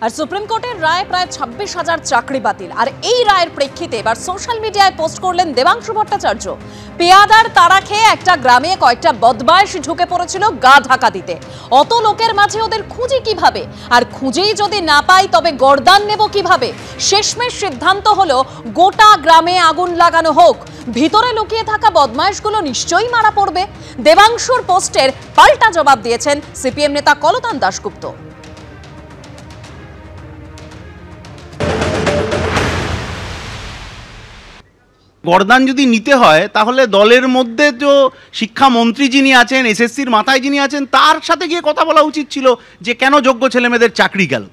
আর supreme কোর্টের রায় প্রায় 26,000 চাকরি বাতিল। আর এই রায়ের প্রেক্ষিতে এবার সোশ্যাল মিডিয়ায় পোস্ট করলেন দেবাংশু ভট্টাচার্য। পেয়াদার তাড়া খেয়ে একটা গ্রামে কয়েকটা বদমাইশ ঢুকে পড়েছিল গা ঢাকা দিতে। অত লোকের মাঝে ওদের খুঁজি কিভাবে, আর খুঁজেই যদি না পাই তবে গর্দান নেব কিভাবে? শেষমেশ সিদ্ধান্ত হলো গোটা গ্রামে আগুন লাগানো হোক। ভিতরে লুকিয়ে থাকা বদমাইশগুলো নিশ্চয়ই মারা পড়বে। দেবাংশুর পোস্টের পাল্টা জবাব দিয়েছেন সিপিএম নেতা কলতান দাশগুপ্ত। গর্দান যদি নিতে হয় তাহলে দলের মধ্যে তো শিক্ষামন্ত্রী যিনি আছেন, এসএসসির মাথায় যিনি আছেন, তার সাথে গিয়ে কথা বলা উচিত ছিল যে কেন যোগ্য ছেলেমেয়েদের চাকরি গেল।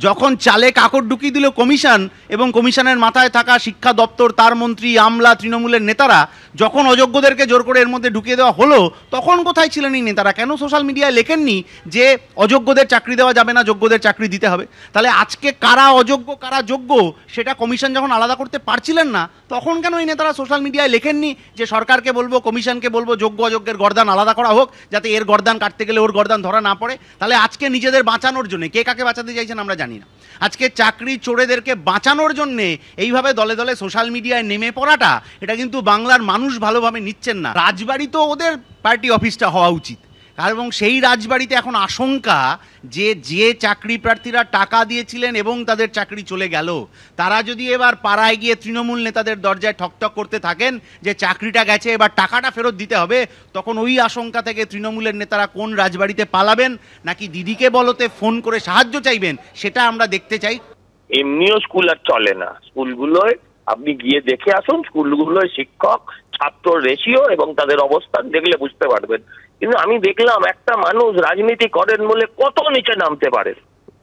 যখন চালে কাকড় ঢুকিয়ে দিল কমিশন এবং কমিশনের মাথায় থাকা শিক্ষা দপ্তর, তার মন্ত্রী, আমলা, তৃণমূলের নেতারা, যখন অযোগ্যদেরকে জোর করে এর মধ্যে ঢুকিয়ে দেওয়া হলো, তখন কোথায় ছিলেন এই নেতারা? কেন সোশ্যাল মিডিয়ায় লেখেননি যে অযোগ্যদের চাকরি দেওয়া যাবে না, যোগ্যদের চাকরি দিতে হবে? তাহলে আজকে কারা অযোগ্য কারা যোগ্য সেটা কমিশন যখন আলাদা করতে পারছিলেন না, তখন কেন এই নেতারা সোশ্যাল মিডিয়ায় লেখেননি যে সরকারকে বলবো, কমিশনকে বলবো যোগ্য অযোগ্যের গর্দান আলাদা করা হোক, যাতে এর গর্দান কাটতে গেলে ওর গর্দান ধরা না পড়ে? তাহলে আজকে নিজেদের বাঁচানোর জন্য, কে কাকে বাঁচাতে চাইছেন আমরা জানি না, আজকে চাকরি চোরেদেরকে বাঁচানোর জন্য এইভাবে দলে দলে সোশ্যাল মিডিয়ায় নেমে পড়াটা, এটা কিন্তু বাংলার মানুষ ভালোভাবে নিচ্ছেন না। রাজবাড়ি তো ওদের পার্টি অফিসটা হওয়া উচিত, এবং সেই রাজবাড়িতে এখন আশঙ্কা যে চাকরি প্রার্থীরা টাকা দিয়েছিলেন এবং তাদের চাকরি চলে গেল, তারা যদি এবার পাড়ায় গিয়ে তৃণমূল নেতাদের দরজায় ঠকঠক করতে থাকেন যে চাকরিটা গেছে, এবার টাকাটা ফেরত দিতে হবে, তখন ওই আশঙ্কা থেকে তৃণমূলের নেতারা কোন রাজবাড়িতে পালাবেন, নাকি দিদিকে বলতে ফোন করে সাহায্য চাইবেন, সেটা আমরা দেখতে চাই। এমনিও স্কুল আর চলে না, স্কুলগুলোয় আপনি গিয়ে দেখে আসুন, স্কুলগুলোয় শিক্ষক ছাত্র রেশিও এবং তাদের অবস্থান দেখলে বুঝতে পারবেন। কিন্তু আমি দেখলাম একটা মানুষ রাজনীতি করেন বলে কত নিচে নামতে পারে।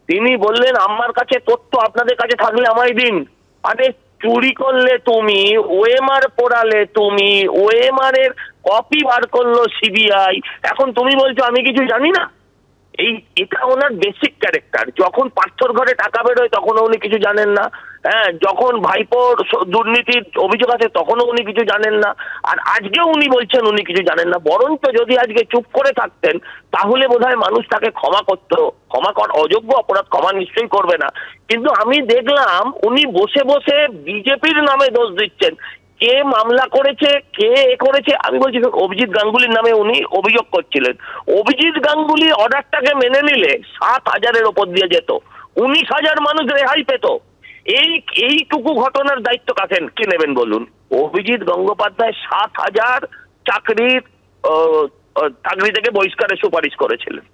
তিনি বললেন আমার কাছে তথ্য আপনাদের কাছে থাকলে আমায় দিন। আরে চুরি করলে তুমি, ওএমআর পোড়ালে তুমি, ওএমআর এর কপি বার করলো সিবিআই, এখন তুমি বলছো আমি কিছু জানি না? এটা ওনার বেসিক ক্যারেক্টার। যখন পার্থর ঘরে টাকা বেরোয় তখনও উনি কিছু জানেন না, হ্যাঁ, যখন ভাইপোর দুর্নীতির অভিযোগ আছে তখনও উনি কিছু জানেন না, আর আজকেও উনি বলছেন উনি কিছু জানেন না। বরঞ্চ যদি আজকে চুপ করে থাকতেন তাহলে বোধহয় মানুষ তাকে ক্ষমা করতো। অযোগ্য অপরাধ ক্ষমা নিশ্চয়ই করবে না, কিন্তু আমি দেখলাম উনি বসে বসে বিজেপির নামে দোষ দিচ্ছেন। কে মামলা করেছে, কে করেছে? আমি বলছি অভিজিৎ গাঙ্গুলির নামে উনি অভিযোগ করছিলেন। অভিজিৎ গাঙ্গুলি অর্ডারটাকে মেনে নিলে 7,000-এর ওপর দিয়ে যেত, 19,000 মানুষ রেহাই পেত। এইটুকু ঘটনার দায়িত্ব কে নেবেন বলুন? অভিজিৎ গঙ্গোপাধ্যায় 7,000 চাকরি থেকে বহিষ্কারের সুপারিশ করেছিলেন,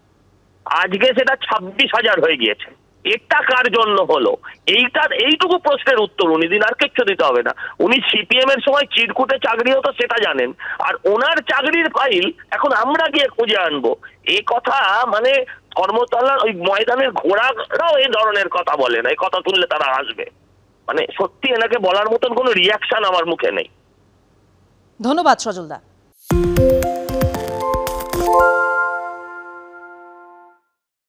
আজকে সেটা 26,000 হয়ে গিয়েছে। এটা কার জন্য হলো? এইটুকু প্রশ্নের উত্তর উনি দিন, আর কিচ্ছু দিতে হবে না। উনি সিপিএম এর সময় চিরকুটে চাকরি হতো সেটা জানেন, আর ওনার চাকরির ফাইল এখন আমরা গিয়ে খুঁজে আনবো, এই কথা মানে কর্মতলার ওই ময়দানের ঘোড়ারাও এই ধরনের কথা বলে না। এই কথা তুললে তারা আসবে, মানে সত্যি এনাকে বলার মতন কোনো রিয়াকশন আমার মুখে নেই। ধন্যবাদ সজলদা।